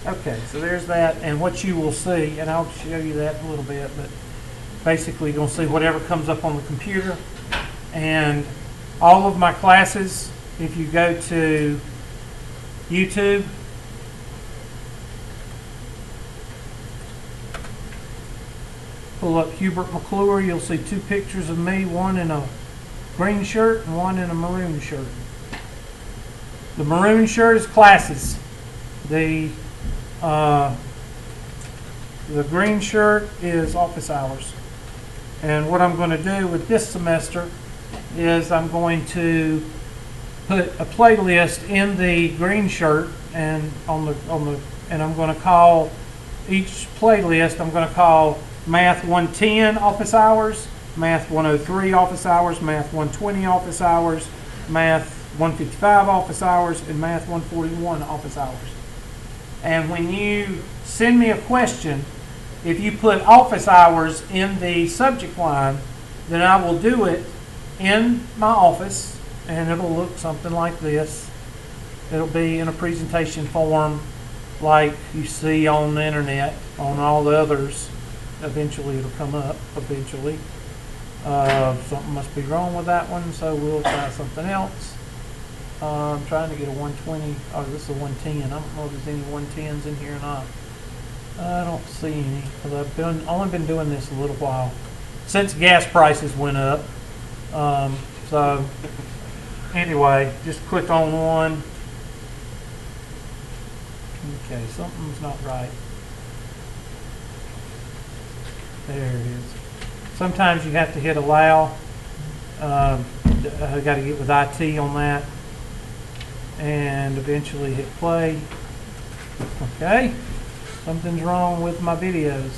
Okay, so there's that, and what you will see, and I'll show you that in a little bit, but basically you're going to see whatever comes up on the computer. And all of my classes, if you go to YouTube, pull up Hubert McClure, you'll see two pictures of me, one in a green shirt and one in a maroon shirt. The maroon shirt is classes. The green shirt is office hours. And what I'm going to do with this semester is I'm going to put a playlist in the green shirt, and and I'm going to call each playlist, I'm going to call Math 110 office hours, Math 103 office hours, Math 120 office hours, Math 155 office hours, and Math 141 office hours. And when you send me a question, if you put office hours in the subject line, then I will do it in my office, and it'll look something like this. It'll be in a presentation form like you see on the internet, on all the others. Eventually it'll come up, eventually. Something must be wrong with that one, so we'll try something else. I'm trying to get a 120, oh, this is a 110. I don't know if there's any 110s in here or not. I don't see any, because I've only been doing this a little while, since gas prices went up. So anyway, just click on one. Okay, something's not right. There it is. Sometimes you have to hit allow. I got to get with IT on that, and eventually hit play. Okay, something's wrong with my videos.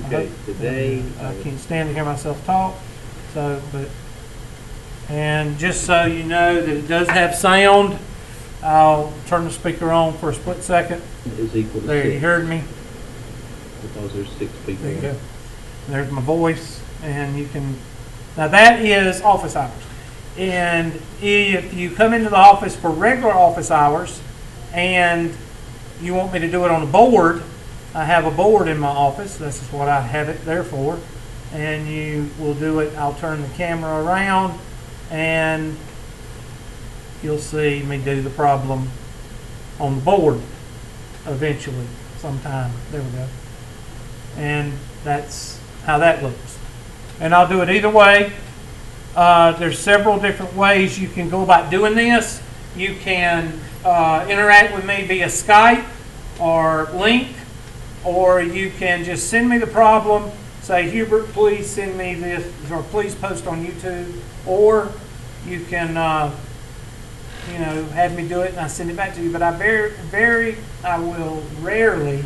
Okay, today I can't stand to hear myself talk. So, and just so you know that it does have sound, I'll turn the speaker on for a split second. is equal to There, 6 you heard me. because there's 6 people. There you go. There's my voice, and you can. Now that is office hours. And if you come into the office for regular office hours, and you want me to do it on a board, I have a board in my office. This is what I have it there for. And you will do it. I'll turn the camera around, and you'll see me do the problem on the board eventually, sometime. There we go. And that's how that looks. And I'll do it either way. There's several different ways you can go about doing this. You can interact with me via Skype or link, or you can just send me the problem. Say, Hubert, please send me this, or please post on YouTube, or you can, have me do it and I send it back to you. But I will rarely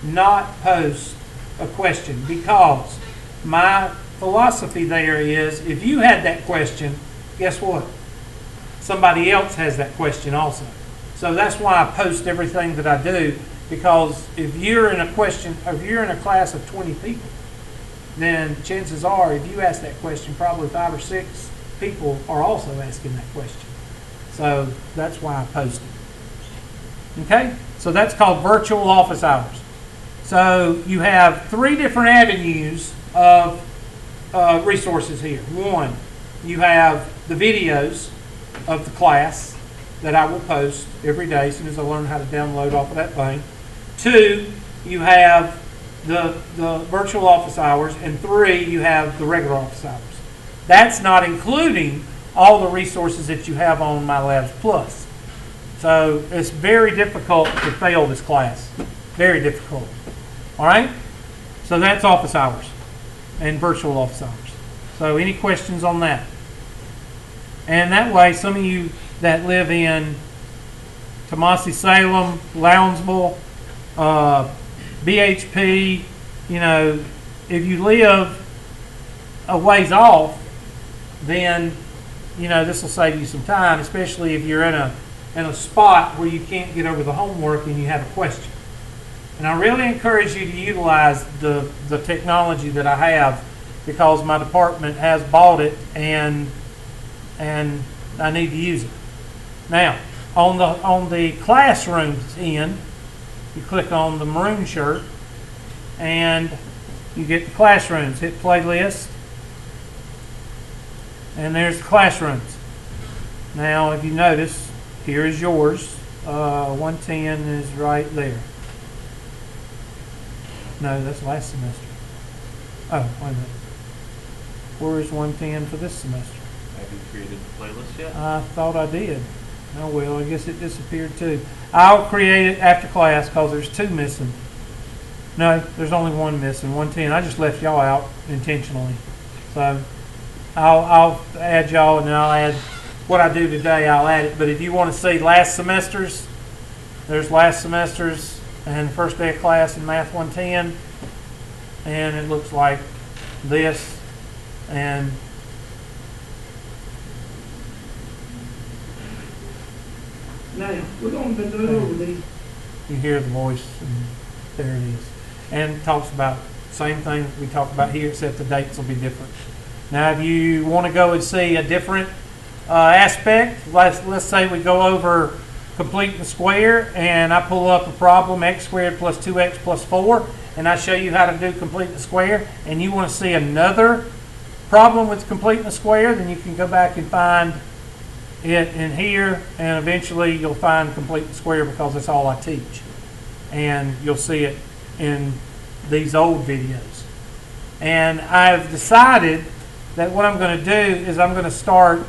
not post a question, because my philosophy there is, if you had that question, guess what? Somebody else has that question also. So that's why I post everything that I do, because if you're in a class of 20 people, then chances are, if you ask that question, probably 5 or 6 people are also asking that question. So that's why I post it. Okay? So that's called virtual office hours. So you have 3 different avenues of resources here. 1, you have the videos of the class that I will post every day as soon as I learn how to download off of that thing. 2, you have the virtual office hours, and 3, you have the regular office hours. That's not including all the resources that you have on MyLabs Plus. So it's very difficult to fail this class. Very difficult. All right? So that's office hours and virtual office hours. So any questions on that? And that way, some of you that live in Tomasi Salem, Lounsville, BHP, if you live a ways off, then this will save you some time, especially if you're in a spot where you can't get over the homework and you have a question. And I really encourage you to utilize the technology that I have, because my department has bought it and I need to use it. Now, on the classrooms end, you click on the maroon shirt, and you get the classrooms. Hit playlist, and there's the classrooms. Now, if you notice, here is yours. 110 is right there. No, that's last semester. Oh, wait a minute. Where is 110 for this semester? Have you created the playlist yet? I thought I did. Oh well, I guess it disappeared too. I'll create it after class because there's 2 missing. No, there's only 1 missing. 110. I just left y'all out intentionally. So I'll add y'all, and then I'll add what I do today. I'll add it. But if you want to see last semesters, there's last semesters and the first day of class in Math 110, and it looks like this. And now we're going to go over these. You hear the voice, and there it is. And it talks about same thing we talked about here, except the dates will be different. Now, if you want to go and see a different aspect, let's say we go over complete the square, and I pull up a problem, x squared plus 2x plus 4, and I show you how to do complete the square, and you want to see another problem with complete the square, then you can go back and find it in here, and eventually you'll find complete the square because that's all I teach. And you'll see it in these old videos. And I've decided that what I'm going to do is I'm going to start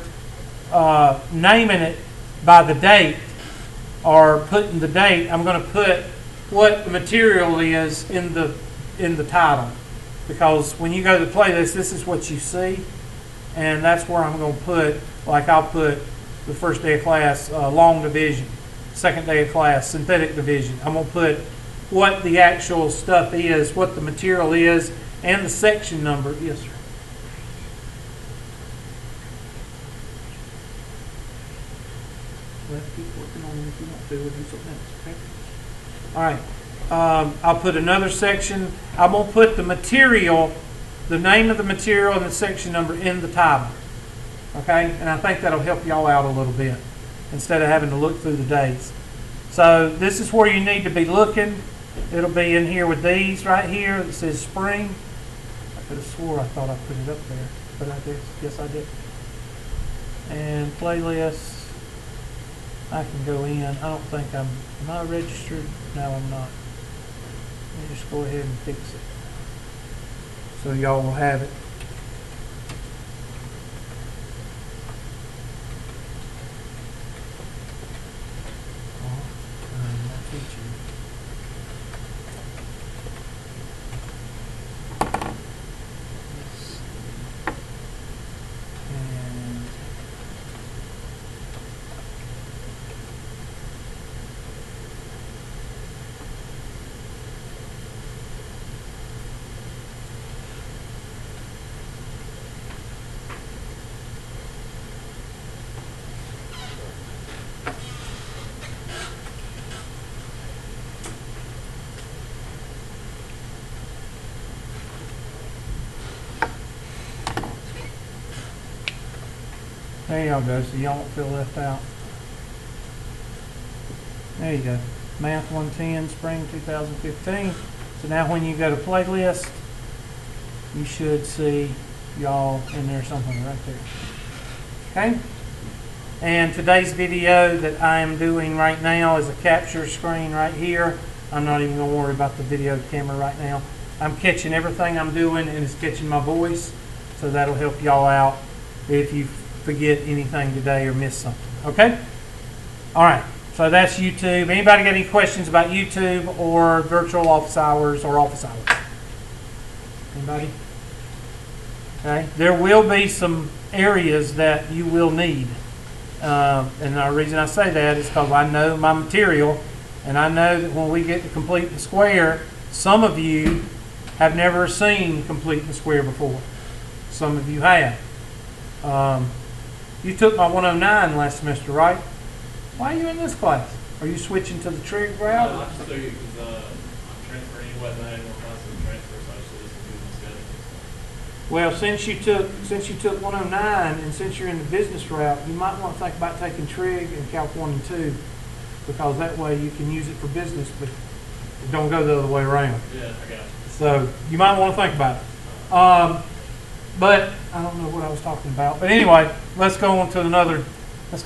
naming it by the date, or putting the date. I'm going to put what the material is in the title, because when you go to the playlist, this is what you see, and that's where I'm going to put, like I'll put the first day of class long division, second day of class synthetic division. I'm going to put what the actual stuff is, what the material is, and the section number. Yes, sir. Well, keep working on it. If you want to, we'll do something else. Okay. All right. I'll put another section. I'm going to put the material, the name of the material and the section number in the title. Okay? And I think that'll help y'all out a little bit instead of having to look through the dates. So this is where you need to be looking. It'll be in here with these right here. It says spring. I could have swore I thought I put it up there, but I did. Yes, I did. And playlist. I can go in. I don't think am I registered? No, I'm not. Let me just go ahead and fix it, so y'all will have it. I'm not teaching. Yes. And there y'all go, so y'all won't feel left out. There you go. Math 110, Spring 2015. So now when you go to playlist, you should see y'all in there something right there. Okay? And today's video that I am doing right now is a capture screen right here. I'm not even going to worry about the video camera right now. I'm catching everything I'm doing, and it's catching my voice, so that'll help y'all out if you forget anything today or miss something. Okay? All right. So that's YouTube. Anybody got any questions about YouTube or virtual office hours or office hours? Anybody? Okay. There will be some areas that you will need. And the reason I say that is because I know my material, and I know that when we get to complete the square, some of you have never seen complete the square before. Some of you have. You took my 109 last semester, right? Why are you in this class? Are you switching to the trig route? I'm just doing it because I'm transferring anyway, and I had more classes to transfer, so I just listened to my schedule. Well, since you took 109, and since you're in the business route, you might want to think about taking Trig and Calc 1 and 2, because that way you can use it for business, but it don't go the other way around. Yeah, I got you. So you might want to think about it. But I don't know what I was talking about. But anyway, let's go on to another. Let's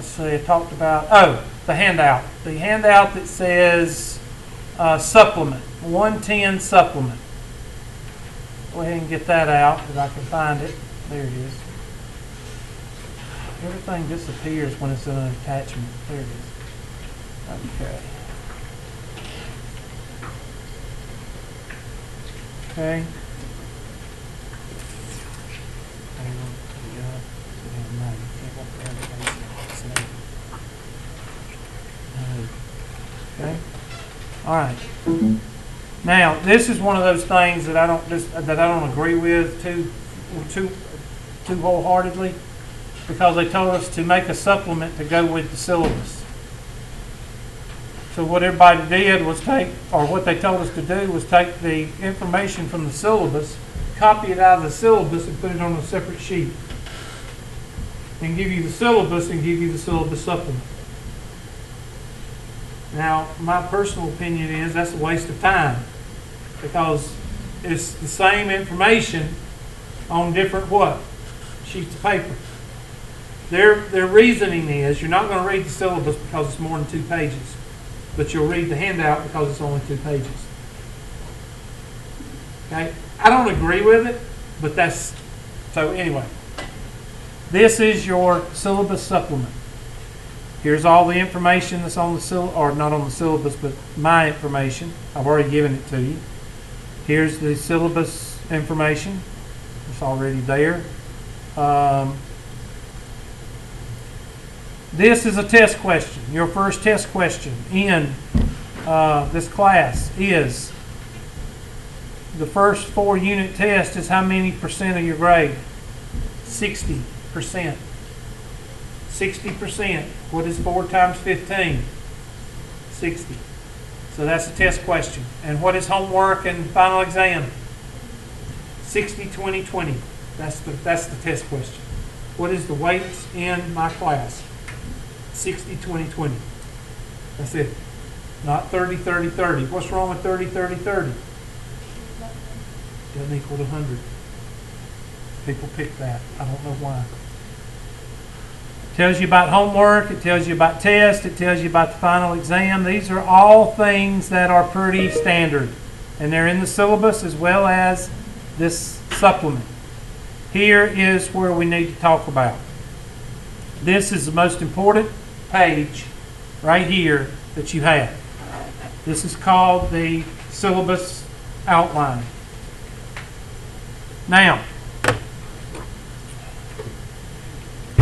see, I talked about, the handout. The handout that says supplement, 110 supplement. Go ahead and get that out if I can find it. There it is. Everything disappears when it's in an attachment. There it is. Okay. Okay. Okay. All right. Now, this is one of those things that I don't agree with too wholeheartedly, because they told us to make a supplement to go with the syllabus. So what everybody did was what they told us to do was take the information from the syllabus, copy it out of the syllabus, and put it on a separate sheet, and give you the syllabus and give you the syllabus supplement. Now, my personal opinion is that's a waste of time, because it's the same information on different sheets of paper. Their reasoning is you're not going to read the syllabus because it's more than 2 pages, but you'll read the handout because it's only 2 pages. Okay? I don't agree with it, but so anyway. This is your syllabus supplement. Here's all the information that's on the syllabus, or not on the syllabus, but my information. I've already given it to you. Here's the syllabus information. It's already there. This is a test question. Your first test question in this class is, the first 4 unit test is how many percent of your grade? 60%. 60%. What is 4 times 15? 60. So that's a test question. And what is homework and final exam? 60, 20, 20. That's the test question. What is the weights in my class? 60, 20, 20. That's it. Not 30, 30, 30. What's wrong with 30, 30, 30? Doesn't equal to 100. People pick that. I don't know why. It tells you about homework. It tells you about tests. It tells you about the final exam. These are all things that are pretty standard. And they're in the syllabus as well as this supplement. Here is where we need to talk about. This is the most important page right here that you have. This is called the syllabus outline. Now,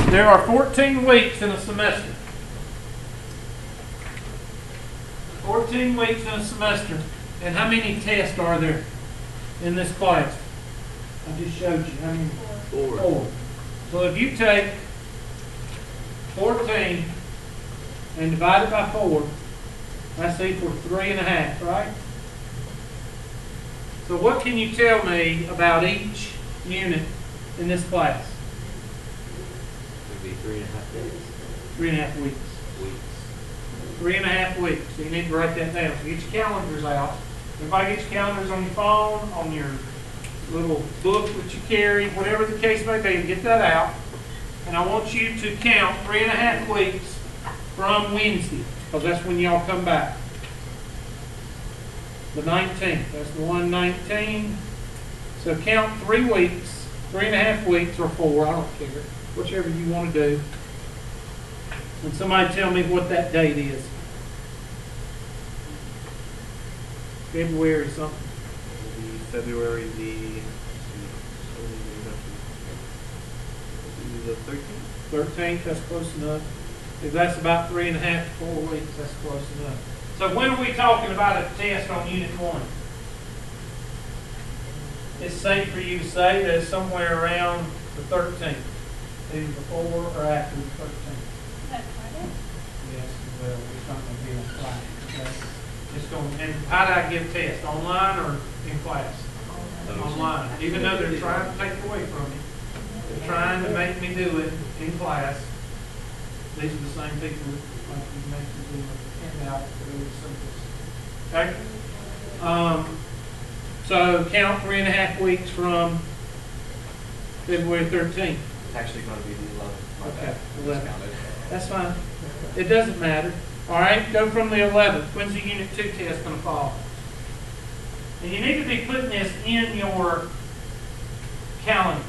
there are 14 weeks in a semester. 14 weeks in a semester. And how many tests are there in this class? I just showed you. How many? 4. So if you take 14 and divide it by 4, that's equal to 3.5, right? So what can you tell me about each unit in this class? Maybe 3.5 days. 3.5 weeks. 3.5 weeks. So you need to write that down. So get your calendars out. Everybody get your calendars on your phone, on your little book that you carry, whatever the case may be, get that out. And I want you to count 3.5 weeks from Wednesday, because that's when y'all come back. The 19th. That's the 1/19. So count 3 weeks, 3.5 weeks, or 4, I don't care. Whichever you want to do. And somebody tell me what that date is. February something. February the 13th? 13th, that's close enough. If that's about 3.5 to 4 weeks, that's close enough. So when are we talking about a test on Unit 1? It's safe for you to say that it's somewhere around the 13th, either before or after the 13th. That's Friday? Yes, well, it's not going to be on Friday. Okay? It's going. And how do I give tests? Online or in class? Online. online, even though they're trying to take it away from me. They're trying to make me do it in class. These are the same people like you make me do a handout for the simplest. Okay? So count 3.5 weeks from February 13th. It's actually going to be the 11th. My Okay, bad. 11th. Miscounted. That's fine. It doesn't matter. All right, go from the 11th. When's the Unit 2 test going to fall? And you need to be putting this in your calendar.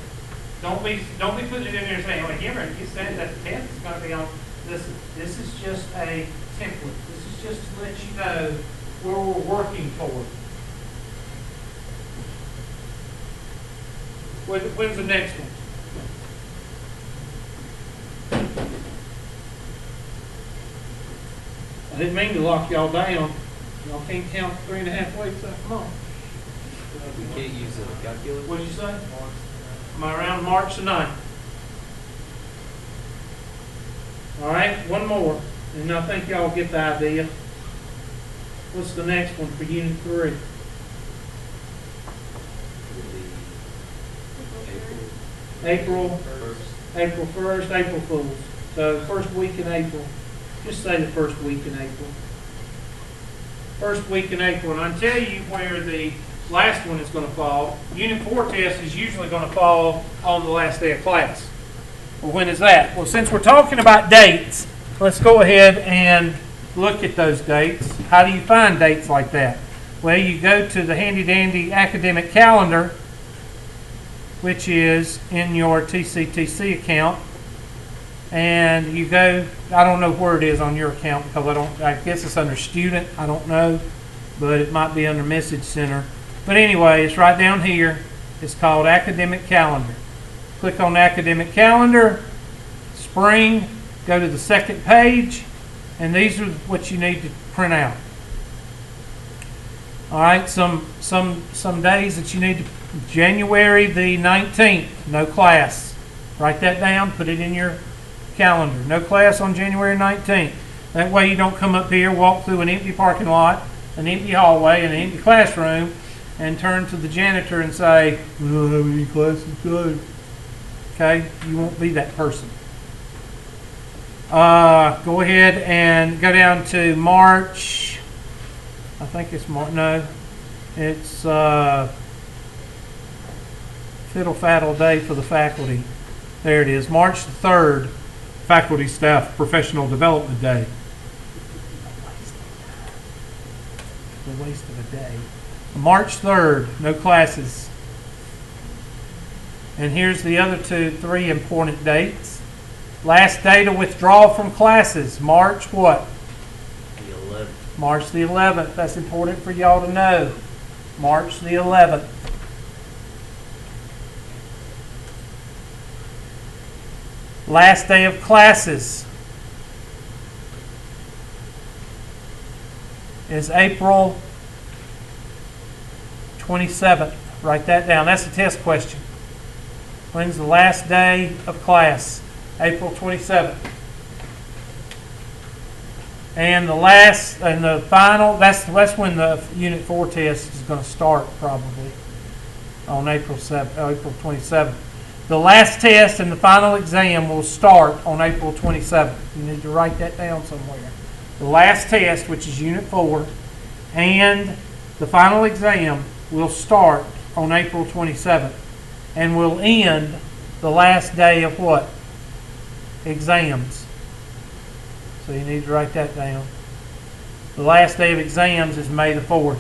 Don't be putting it in there saying, "Oh, Cameron, you said that the test is going to be on." Listen, this is just a template. This is just to let you know where we're working toward. When's the next one? I didn't mean to lock y'all down. Y'all can't count 3.5 weeks. Come on. We can't use a calculator. What'd you say? Am I around March the 9th? All right, one more, and I think y'all get the idea. What's the next one for Unit 3? April 1st, April Fools. So first week in April. Just say the first week in April. First week in April, and I'll tell you where the last one is going to fall. Unit 4 test is usually going to fall on the last day of class. Well, when is that? Well, since we're talking about dates, let's go ahead and look at those dates. How do you find dates like that? Well, you go to the handy-dandy academic calendar, which is in your TCTC account, and you go, I don't know where it is on your account because I guess it's under student, I don't know, but it might be under message center. But anyway, it's right down here. It's called academic calendar. Click on academic calendar, spring, go to the second page, and these are what you need to print out. All right, some days that you need to, January the 19th, no class. Write that down, put it in your calendar. No class on January 19th. That way you don't come up here, walk through an empty parking lot, an empty hallway, and an empty classroom, and turn to the janitor and say, "We don't have any classes today." Okay, you won't be that person. Go ahead and go down to March. I think it's March. No, it's fiddle faddle day for the faculty. There it is, March the 3rd, Faculty Staff Professional Development Day. The waste of a day. March 3rd, no classes. And here's the other 3 important dates. Last day to withdraw from classes, March what? The 11th. March the 11th. That's important for y'all to know. March the 11th. Last day of classes is April 27th. Write that down. That's a test question. When's the last day of class? April 27th. And the final, that's when the Unit 4 test is going to start, probably on April 27th. The last test and the final exam will start on April 27th. You need to write that down somewhere. The last test, which is Unit 4, and the final exam will start on April 27th and will end the last day of what? Exams. So you need to write that down. The last day of exams is May the 4th.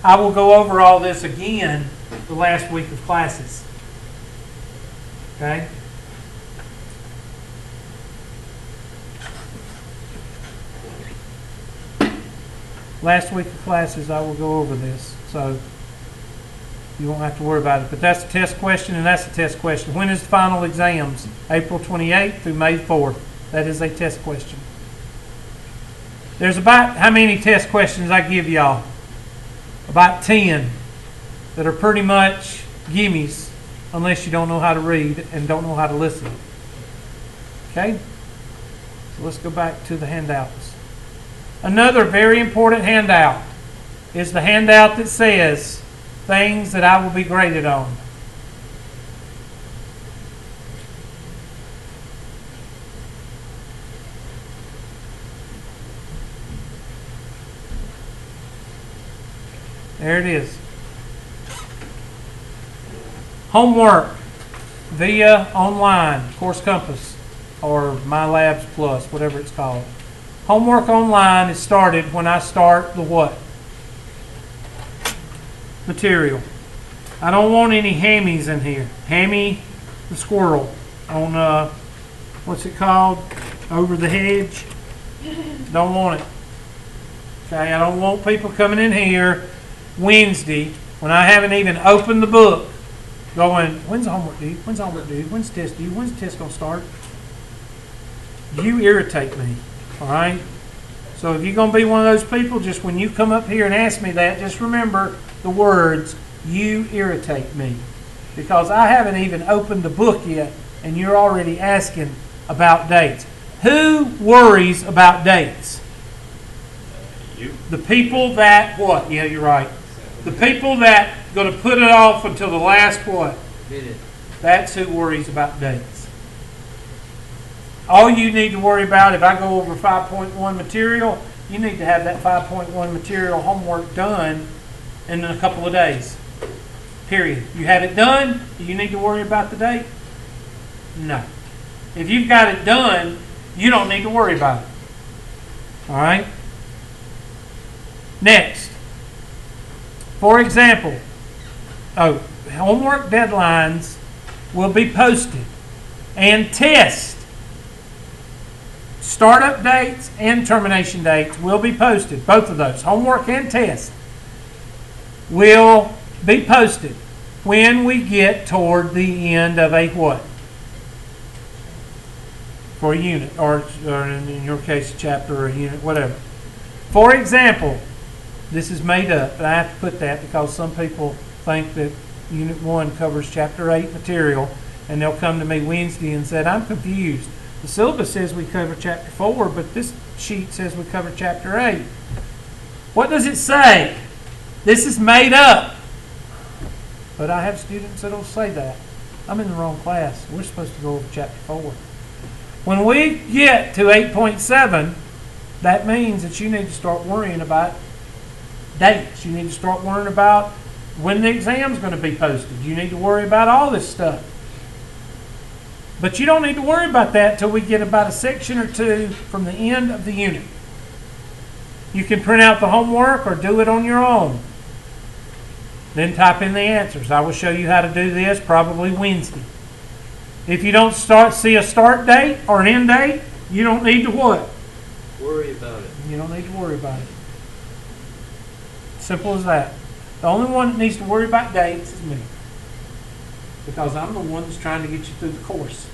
I will go over all this again the last week of classes. Okay? Last week of classes, I will go over this. So you won't have to worry about it. But that's a test question, and that's a test question. When is the final exams? April 28th through May 4th. That is a test question. There's about how many test questions I give y'all? About 10 that are pretty much gimmies unless you don't know how to read and don't know how to listen. Okay? So let's go back to the handouts. Another very important handout is the handout that says things that I will be graded on. There it is. Homework via online, Course Compass, or My Labs Plus, whatever it's called. Homework online is started when I start the what? Material. I don't want any hammies in here. Hammy the squirrel on, what's it called? Over the hedge. Don't want it. Okay, I don't want people coming in here Wednesday when I haven't even opened the book going, when's the homework due? When's the homework due? When's the test due? When's the test going to start? You irritate me, all right? So if you're going to be one of those people, just when you come up here and ask me that, just remember the words, you irritate me. Because I haven't even opened the book yet, and you're already asking about dates. Who worries about dates? You. The people that, what? Yeah, you're right. The people that going to put it off until the last what? Minute. That's who worries about dates. All you need to worry about, if I go over 5.1 material, you need to have that 5.1 material homework done in a couple of days. Period. You have it done, do you need to worry about the date? No. If you've got it done, you don't need to worry about it. All right? Next. For example, homework deadlines will be posted, and test startup dates and termination dates will be posted. Both of those, homework and test, will be posted when we get toward the end of a what? For a unit, or in your case, a chapter or a unit, whatever. For example, this is made up, but I have to put that because some people think that Unit 1 covers Chapter 8 material, and they'll come to me Wednesday and say, I'm confused. The syllabus says we cover Chapter 4, but this sheet says we cover Chapter 8. What does it say? This is made up. But I have students that will say that. I'm in the wrong class. We're supposed to go over Chapter 4. When we get to 8.7, that means that you need to start worrying about dates. You need to start worrying about when the exam's going to be posted. You need to worry about all this stuff. But you don't need to worry about that until we get about a section or two from the end of the unit. You can print out the homework or do it on your own. Then type in the answers. I will show you how to do this probably Wednesday. If you don't see a start date or an end date, you don't need to what? Worry about it. You don't need to worry about it. Simple as that. The only one that needs to worry about dates is me. Because I'm the one that's trying to get you through the course.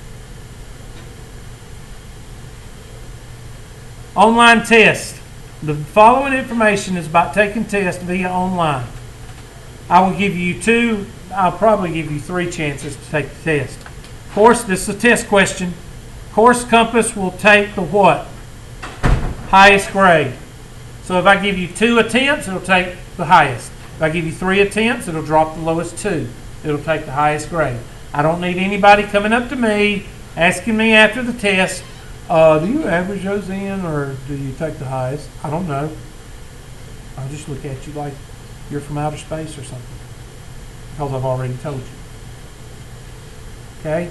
Online test. The following information is about taking tests via online. I will give you I'll probably give you 3 chances to take the test. Of course, this is a test question. Course Compass will take the what? Highest grade. So if I give you 2 attempts, it'll take the highest. If I give you 3 attempts, it'll drop the lowest 2. It'll take the highest grade. I don't need anybody coming up to me, asking me after the test, do you average those in or do you take the highest? I don't know. I'll just look at you like you're from outer space or something. Because I've already told you. Okay?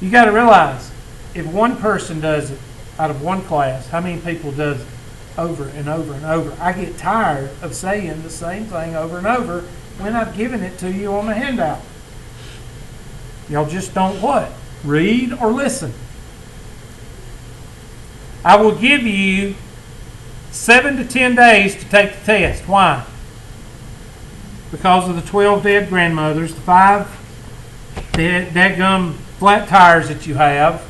You got to realize, if one person does it out of one class, how many people does it over and over and over? I get tired of saying the same thing over and over when I've given it to you on the handout. Y'all just don't what? Read or listen. I will give you 7 to 10 days to take the test. Why? Because of the 12 dead grandmothers, the 5 dadgum flat tires that you have.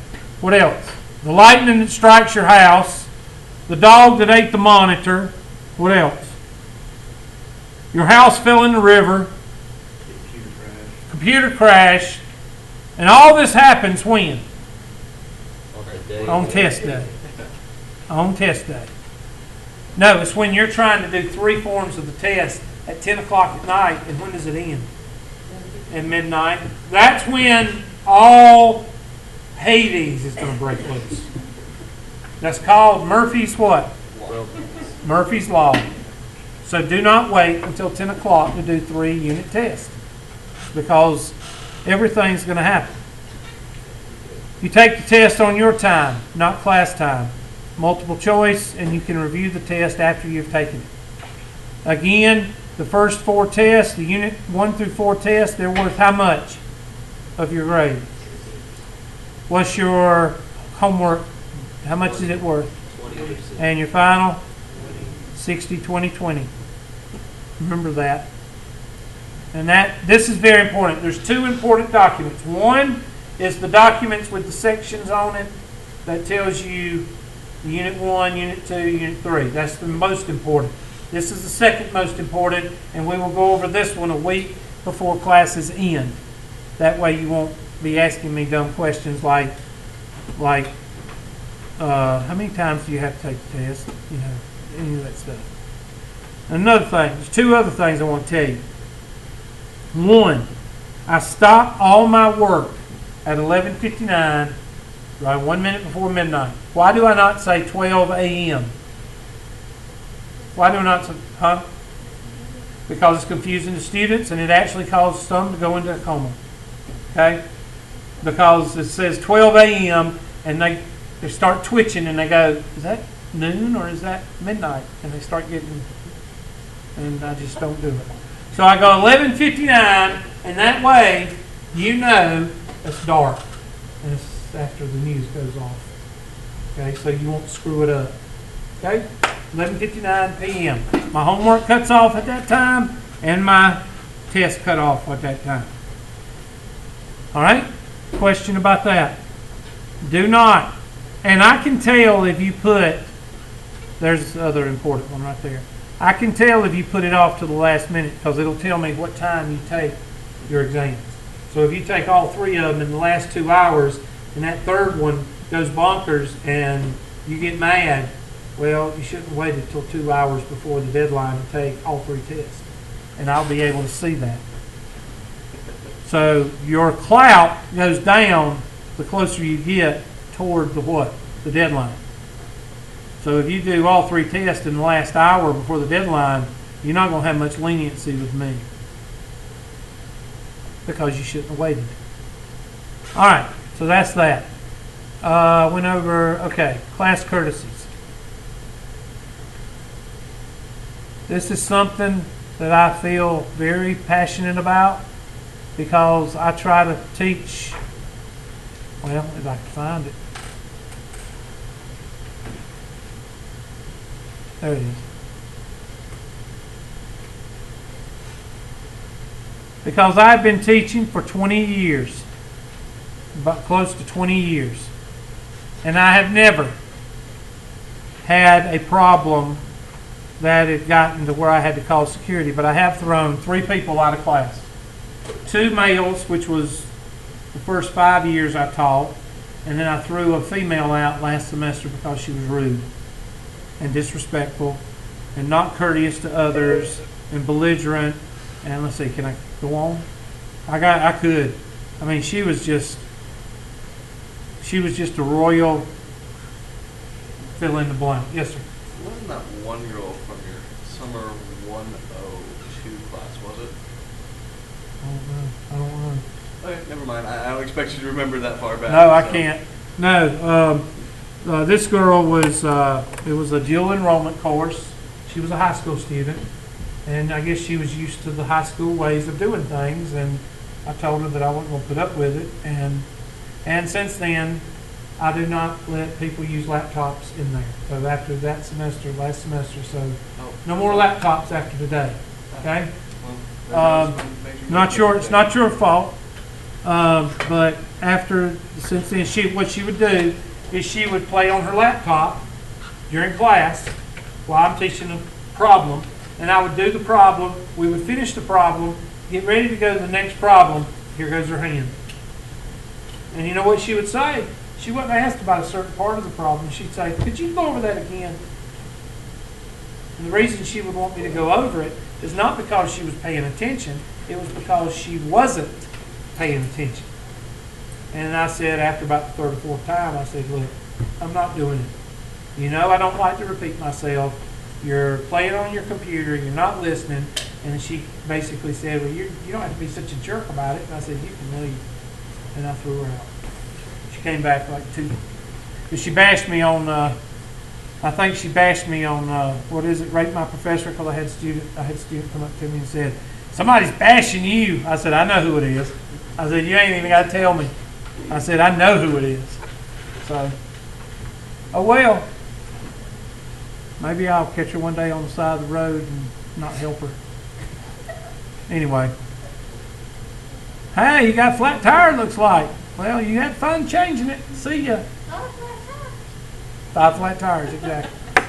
What else? The lightning that strikes your house. The dog that ate the monitor. What else? Your house fell in the river. Computer crash. And all this happens when? On the day. On test day. On test day. No, it's when you're trying to do 3 forms of the test at 10 o'clock at night, and when does it end? At midnight. That's when all Hades is going to break loose. That's called Murphy's what? Murphy's Law. So do not wait until 10 o'clock to do 3 unit tests, because everything's going to happen. You take the test on your time, not class time. Multiple choice, and you can review the test after you've taken it. Again, the first 4 tests, the unit 1 through 4 tests, they're worth how much of your grade? What's your homework? How much is it worth? 20%. And your final? 60, 20, 20. Remember that. And this is very important. There's 2 important documents. One is the documents with the sections on it that tells you Unit 1, Unit 2, Unit 3. That's the most important. This is the second most important, and we will go over this one a week before classes end. That way you won't be asking me dumb questions like how many times do you have to take the test? You know, any of that stuff. Another thing, there's 2 other things I want to tell you. One, I stop all my work at 11:59, right 1 minute before midnight. Why do I not say 12 a.m.? Why do I not say, huh? Because it's confusing to students, and it actually causes some to go into a coma. Okay? Because it says 12 a.m. and they start twitching and they go, is that noon or is that midnight? And they start getting, and I just don't do it. So I go 11:59, and that way you know it's dark. And it's after the news goes off. Okay, so you won't screw it up. Okay, 11:59 p.m. My homework cuts off at that time, and my test cut off at that time. All right, question about that? Do not, and I can tell if you put, there's the other important one right there. I can tell if you put it off to the last minute, because it'll tell me what time you take your exams. So if you take all 3 of them in the last 2 hours, and that third one goes bonkers and you get mad, well, you shouldn't have waited until 2 hours before the deadline to take all 3 tests. And I'll be able to see that. So your clout goes down the closer you get toward the what? The deadline. So if you do all 3 tests in the last hour before the deadline, you're not going to have much leniency with me, because you shouldn't have waited. All right, so that's that. Went over, okay, class courtesies. This is something that I feel very passionate about, because I try to teach, well, if I can find it. There it is. Because I've been teaching for 20 years, about close to 20 years, and I have never had a problem that had gotten to where I had to call security, but I have thrown 3 people out of class. 2 males, which was the first 5 years I taught, and then I threw a female out last semester because she was rude and disrespectful and not courteous to others and belligerent. And let's see, can I go on? I could. I mean, she was just a royal fill in the blank. Yes, sir. Wasn't that one girl from your summer 102 class, was it? I don't know. Okay, never mind. I don't expect you to remember that far back. No, I can't. No, this girl was, it was a dual enrollment course. She was a high school student, and I guess she was used to the high school ways of doing things, and I told her that I wasn't going to put up with it, and since then, I do not let people use laptops in there. So after that semester, last semester, so no more laptops after today, okay? Not sure, it's not your fault, but since then, what she would do is she would play on her laptop during class while I'm teaching a problem, and I would do the problem, we would finish the problem, get ready to go to the next problem, here goes her hand. And you know what she would say? She wasn't asked about a certain part of the problem. She'd say, could you go over that again? And the reason she would want me to go over it is not because she was paying attention, it was because she wasn't paying attention. And I said, after about the third or fourth time, I said, look, I'm not doing it. You know I don't like to repeat myself. You're playing on your computer, you're not listening. And she basically said, well, you don't have to be such a jerk about it. And I said, you can leave. And I threw her out. She came back like two. But she bashed me on, I think she bashed me on, what is it, Rate My Professor, because I had a student come up to me and said, somebody's bashing you. I said, I know who it is. I said, you ain't even got to tell me. I said, I know who it is. So, oh well. Maybe I'll catch her one day on the side of the road and not help her. Anyway. Hey, you got a flat tire, looks like. Well, you had fun changing it. See ya. 5 flat tires, exactly.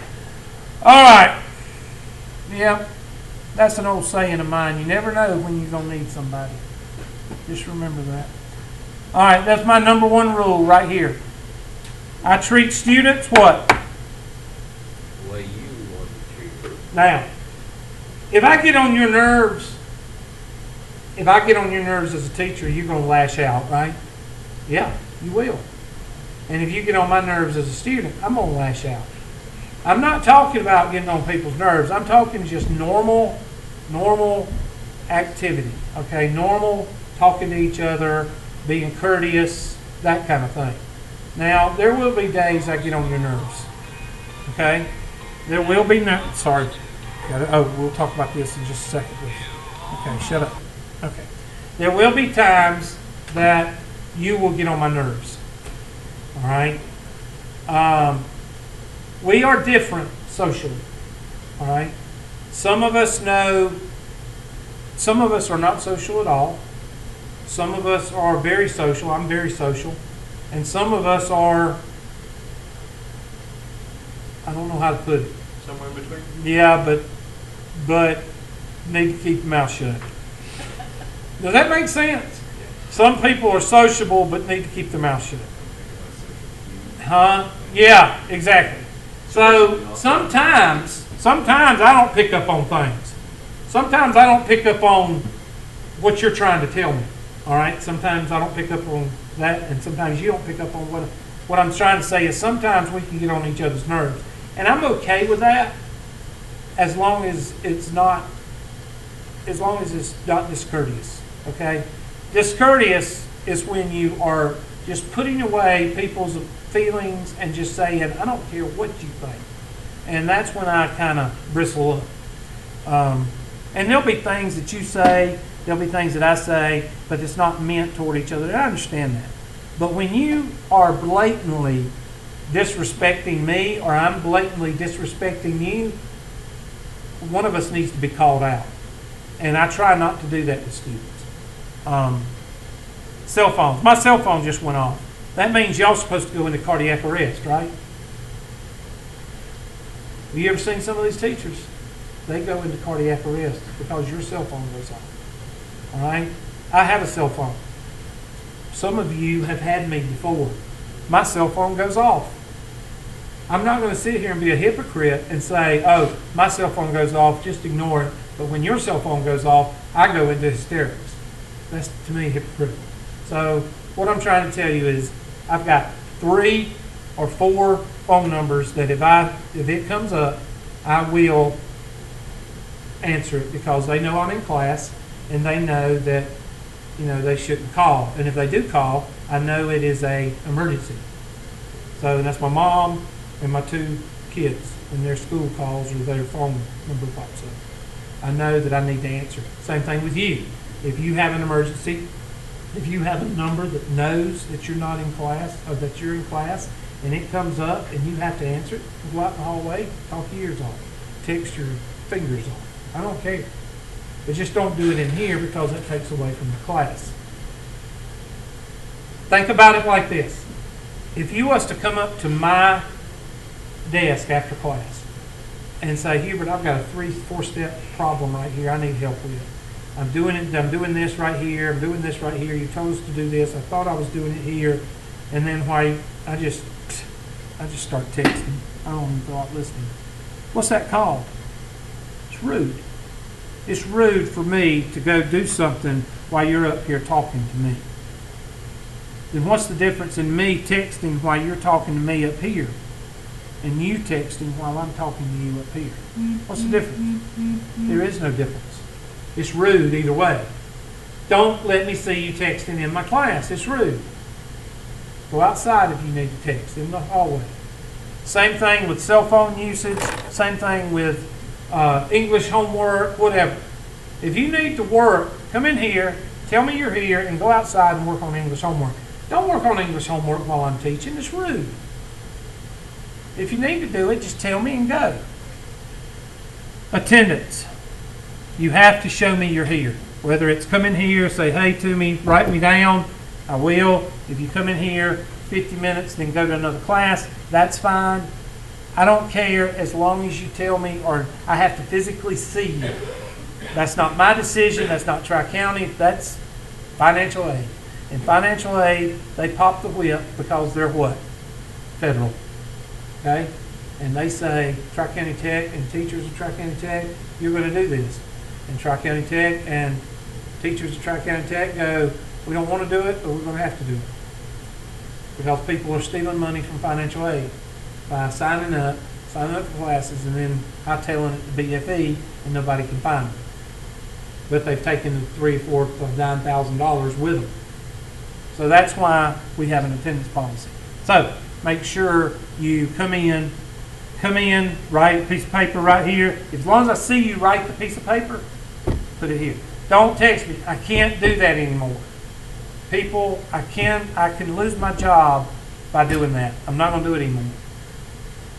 All right. Yeah, that's an old saying of mine. You never know when you're going to need somebody. Just remember that. All right, that's my number one rule right here. I treat students what? The way you want to treat her. Now, if I get on your nerves, as a teacher, you're going to lash out, right? Yeah, you will. And if you get on my nerves as a student, I'm going to lash out. I'm not talking about getting on people's nerves. I'm talking just normal activity, okay? Normal talking to each other, being courteous, that kind of thing. Now, there will be days I get on your nerves, okay? There will be sorry. We'll talk about this in just a second. Okay, shut up. Okay. There will be times that you will get on my nerves. All right? We are different socially. All right? Some of us are not social at all. Some of us are very social. I'm very social. And some of us are, I don't know how to put it. Somewhere in between? Yeah, but need to keep your mouth shut. Does that make sense? Some people are sociable but need to keep their mouth shut. Huh? Yeah, exactly. So sometimes I don't pick up on things. Sometimes I don't pick up on what you're trying to tell me. All right? Sometimes I don't pick up on that, and sometimes you don't pick up on what I'm trying to say is sometimes we can get on each other's nerves. And I'm okay with that as long as it's not discourteous. Okay? Discourteous is when you are just putting away people's feelings and just saying, I don't care what you think. And that's when I kind of bristle up. And there'll be things that you say, there'll be things that I say, but it's not meant toward each other. And I understand that. But when you are blatantly disrespecting me or I'm blatantly disrespecting you, one of us needs to be called out. And I try not to do that with students. Cell phones. My cell phone just went off. That means y'all supposed to go into cardiac arrest, right? Have you ever seen some of these teachers? They go into cardiac arrest because your cell phone goes off. All right? I have a cell phone. Some of you have had me before. My cell phone goes off. I'm not going to sit here and be a hypocrite and say, oh, my cell phone goes off, just ignore it. But when your cell phone goes off, I go into hysterics. That's, to me, hypocritical. So what I'm trying to tell you is I've got 3 or 4 phone numbers that if it comes up, I will answer it because they know I'm in class and they know that they shouldn't call. And if they do call, I know it is an emergency. So that's my mom and my 2 kids when their school calls or their phone number pops up. I know that I need to answer it. Same thing with you. If you have an emergency, if you have a number that knows that you're not in class or that you're in class and it comes up and you have to answer it, go out in the hallway, talk your ears off, text your fingers off. I don't care. But just don't do it in here because it takes away from the class. Think about it like this. If you was to come up to my desk after class and say, Hubert, I've got a 3-4-step problem right here I need help with. I'm doing this right here, I'm doing this right here, you told us to do this, I thought I was doing it here, and then I just start texting. I don't even go out listening. What's that called? It's rude. It's rude for me to go do something while you're up here talking to me. Then what's the difference in me texting while you're talking to me up here and you texting while I'm talking to you up here? What's the difference? There is no difference. It's rude either way. Don't let me see you texting in my class. It's rude. Go outside if you need to text in the hallway. Same thing with cell phone usage. Same thing with English homework, whatever. If you need to work, come in here, tell me you're here, and go outside and work on English homework. Don't work on English homework while I'm teaching. It's rude. If you need to do it, just tell me and go. Attendance. You have to show me you're here. Whether it's come in here, say hey to me, write me down, I will. If you come in here 50 minutes, then go to another class, that's fine. I don't care as long as you tell me or I have to physically see you. That's not my decision. That's not Tri-County. That's financial aid. In financial aid, they pop the whip because they're what? Federal. Okay? And they say, Tri-County Tech and teachers of Tri-County Tech, you're going to do this. And Tri-County Tech and teachers of Tri-County Tech go, we don't want to do it, but we're going to have to do it. Because people are stealing money from financial aid by signing up for classes, and then hightailing it to BFE, and nobody can find them. But they've taken the $3,000, $4,000, $9,000 with them. So that's why we have an attendance policy. So make sure you come in, write a piece of paper right here. As long as I see you write the piece of paper, put it here. Don't text me. I can't do that anymore. People, I can lose my job by doing that. I'm not going to do it anymore.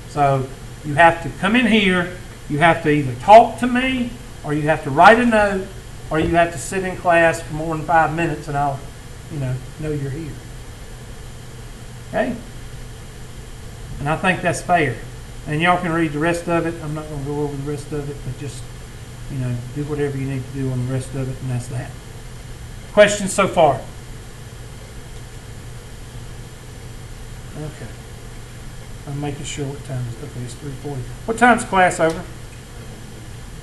So you have to come in here. You have to either talk to me, or you have to write a note, or you have to sit in class for more than 5 minutes, and I'll, know you're here. Okay? And I think that's fair. And y'all can read the rest of it. I'm not going to go over the rest of it, but just, do whatever you need to do on the rest of it, and that's that. Questions so far? Okay. I'm making sure what time is. Okay, it's 3:40. What time's class over?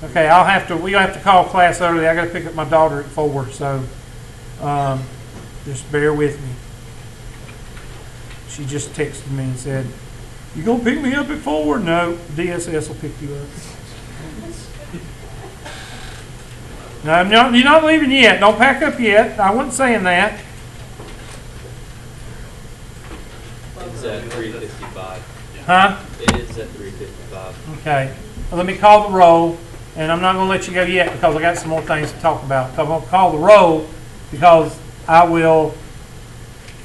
Okay, we'll have to call class early. I got to pick up my daughter at 4, so just bear with me. She just texted me and said, "You gonna pick me up at 4?" No, DSS will pick you up. No, you're not leaving yet. Don't pack up yet. I wasn't saying that. It's at 3:55. Huh? It is at 3:55. Okay. Well, let me call the roll, and I'm not going to let you go yet because I got some more things to talk about. So I'm going to call the roll because I will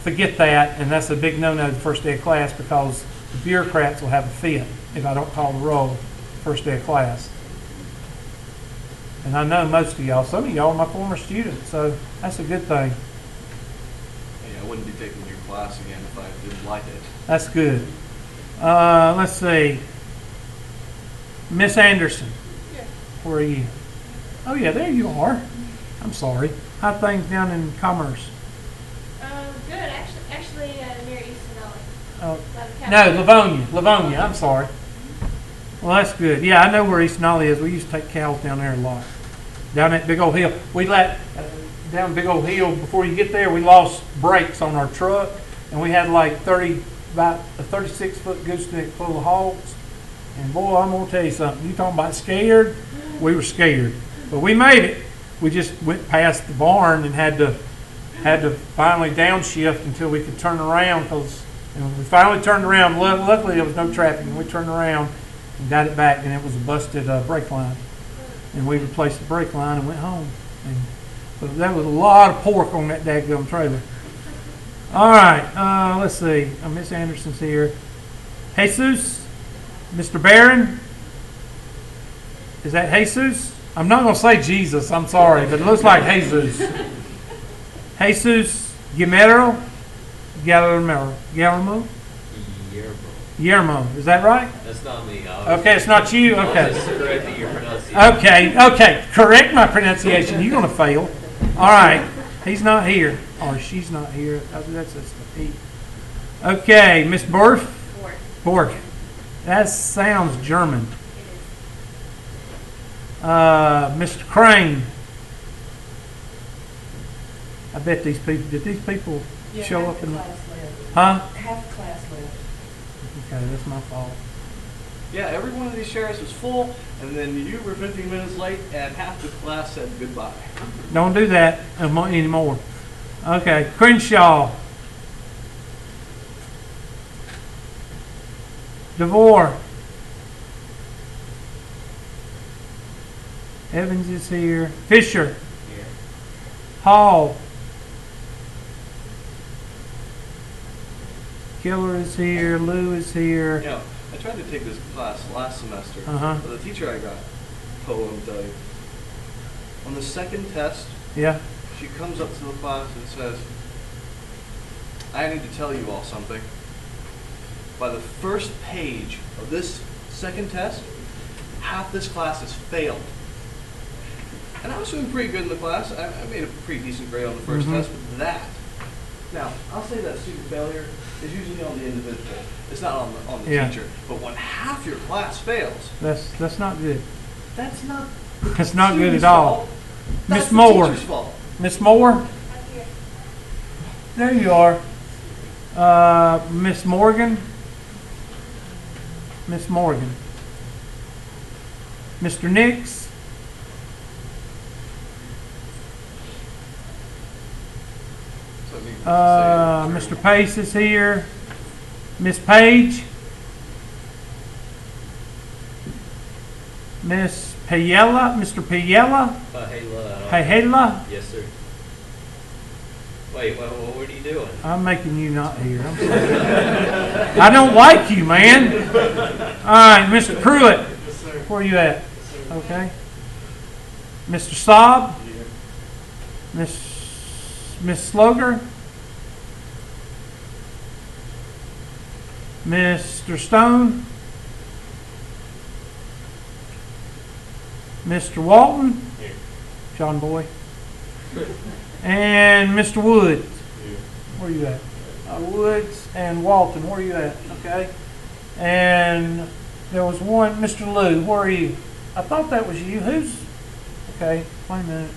forget that, and that's a big no-no the first day of class because the bureaucrats will have a fit if I don't call the roll first day of class. And I know most of y'all, some of y'all are my former students, so that's a good thing. Yeah, I wouldn't be taking your class again if I didn't like it. That's good. Let's see. Miss Anderson. Yeah. Where are you? Oh, yeah, there you are. I'm sorry. How are things down in Commerce? Good. Actually, near Easton Valley. Oh, By the no, Capitol. Livonia. I'm sorry. Well, that's good. Yeah, I know where East Nolly is. We used to take cows down there a lot. Down that big old hill. We down big old hill, before you get there, we lost brakes on our truck, and we had like about a 36-foot gooseneck full of hogs. And boy, I'm gonna tell you something. You talking about scared? We were scared, but we made it. We just went past the barn and had to finally downshift until we could turn around because we finally turned around. Luckily, there was no traffic, and we turned around and got it back, and it was a busted brake line. And we replaced the brake line and went home. And so that was a lot of pork on that dadgum trailer. All right, let's see. Miss Anderson's here. Jesus, Mr. Barron. Is that Jesus? I'm not going to say Jesus. I'm sorry, but it looks like Jesus. Jesus Guillermo. Guillermo. Is that right? That's not me. Okay, it's not you. Okay. Just correcting your pronunciation. Okay. Correct my pronunciation. You're going to fail. All right. He's not here. Or she's not here. That's he. Okay, Miss Borf. Borg. That sounds German. Mr. Crane. I bet did these people show up in the, huh? Half the class left. Okay, that's my fault. Yeah, every one of these chairs was full, and then you were 15 minutes late, and half the class said goodbye. Don't do that anymore. Okay, Crenshaw. DeVore. Evans is here. Fisher. Here. Hall. Killer is here. Lou is here. You know, I tried to take this class last semester, Uh-huh. but the teacher I got, let me tell you, on the second test, Yeah. she comes up to the class and says, I need to tell you all something. By the first page of this second test, half this class has failed. And I was doing pretty good in the class. I made a pretty decent grade on the 1st test, but that. Now, I'll say that student failure is usually on the individual. It's not on the Yeah. teacher. But when half your class fails, That's not good. that's not That's not good student's at all. fault. Miss That's the Moore. teacher's fault. Miss Moore. Up here. There you are. Miss Morgan. Miss Morgan. Mr. Nix. So it needs to say Mr. Pace is here. Miss Page. Miss Payella. Mr. Payella. Pahela. Payella. Yes, sir. Wait, what are you doing? I'm making you not here. I'm sorry. I don't like you, man. All right, Mr. Pruitt. Where are you at? Okay. Mr. Saab. Miss Sloger. Mr. Stone. Mr. Walton. Here. John Boy. And Mr. Woods. Where you at? Woods and Walton. Where you at? Okay. And there was one, Mr. Lou. Where are you? I thought that was you. Who's? Okay. Wait a minute.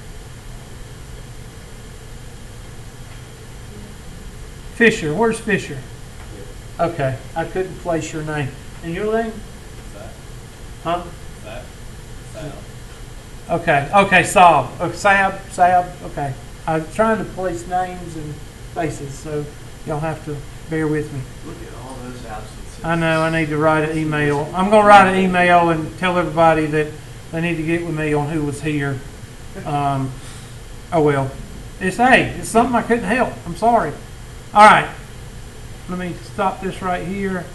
Fisher. Where's Fisher? Okay. I couldn't place your name. And your name? Huh? Okay. Okay. Saab. Sab. Okay. I'm trying to place names and faces, so y'all have to bear with me. Look at all those absences. I know I need to write an email. I'm going to write an email and tell everybody that they need to get with me on who was here. Oh well, it's something I couldn't help. I'm sorry. All right, let me stop this right here.